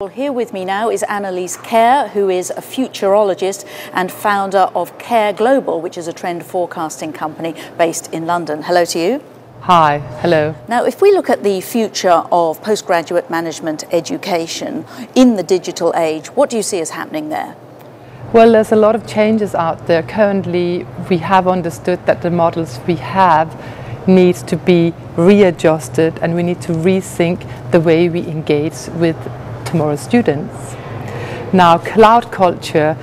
Well, here with me now is Lise Kjaer, who is a futurologist and founder of Kjaer Global, which is a trend forecasting company based in London. Hello to you. Hi, hello. Now, if we look at the future of postgraduate management education in the digital age, what do you see as happening there? Well, there's a lot of changes out there. Currently, we have understood that the models we have need to be readjusted, and we need to rethink the way we engage with tomorrow's students. Now, cloud culture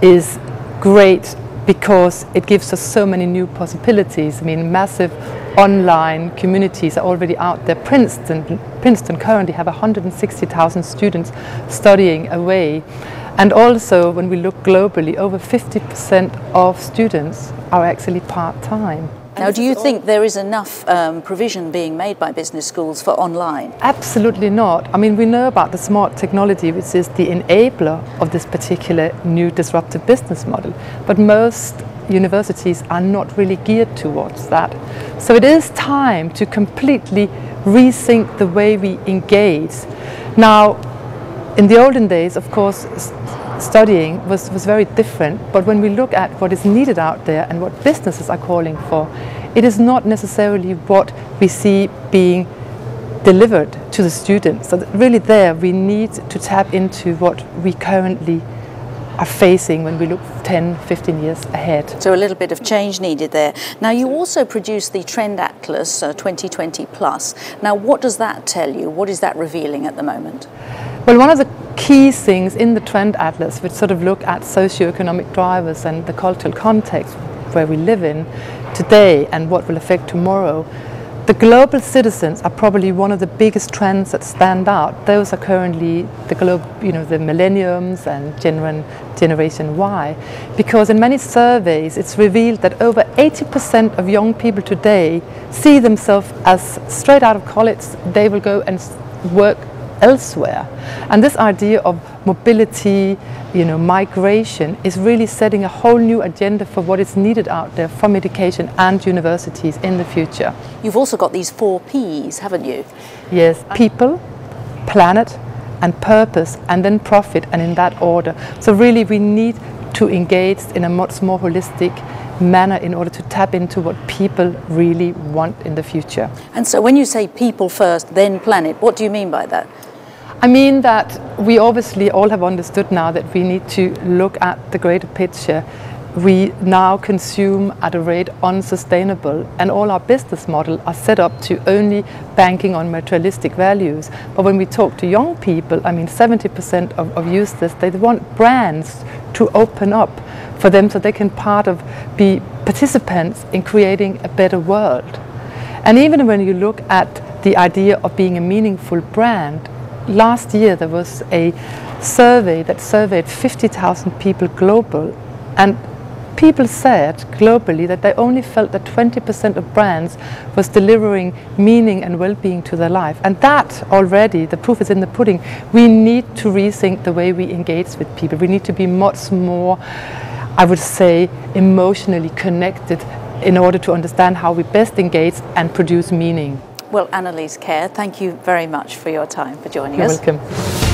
is great because it gives us so many new possibilities. I mean, massive online communities are already out there. Princeton currently have 160,000 students studying away. And also, when we look globally, over 50% of students are actually part-time. Now, do you think there is enough provision being made by business schools for online? Absolutely not. I mean, we know about the smart technology, which is the enabler of this particular new disruptive business model. But most universities are not really geared towards that. So it is time to completely rethink the way we engage. Now, in the olden days, of course, studying was very different, but when we look at what is needed out there and what businesses are calling for, it is not necessarily what we see being delivered to the students. So really there we need to tap into what we currently are facing when we look 10, 15 years ahead. So a little bit of change needed there. Now, you also produce the Trend Atlas 2020 Plus. Now, what does that tell you? What is that revealing at the moment? Well, one of the key things in the Trend Atlas, which sort of look at socio-economic drivers and the cultural context where we live in today and what will affect tomorrow, the global citizens are probably one of the biggest trends that stand out. Those are currently the millenniums and Generation Y, because in many surveys it's revealed that over 80% of young people today see themselves as straight out of college they will go and work elsewhere. And this idea of mobility, migration is really setting a whole new agenda for what is needed out there from education and universities in the future. You've also got these 4 Ps, haven't you? Yes, people, planet and purpose, and then profit, and in that order. So really we need to engage in a much more holistic manner in order to tap into what people really want in the future. And so when you say people first, then planet, what do you mean by that? I mean that we obviously all have understood now that we need to look at the greater picture. We now consume at a rate unsustainable, and all our business models are set up to only banking on materialistic values. But when we talk to young people, I mean 70% of users, they want brands to open up for them so they can be participants in creating a better world. And even when you look at the idea of being a meaningful brand, last year there was a survey that surveyed 50,000 people global, and people said globally that they only felt that 20% of brands was delivering meaning and well-being to their life. And that already, the proof is in the pudding. We need to rethink the way we engage with people. We need to be much more, I would say, emotionally connected in order to understand how we best engage and produce meaning. Well, Lise Kjaer, thank you very much for your time, for joining us. You're welcome.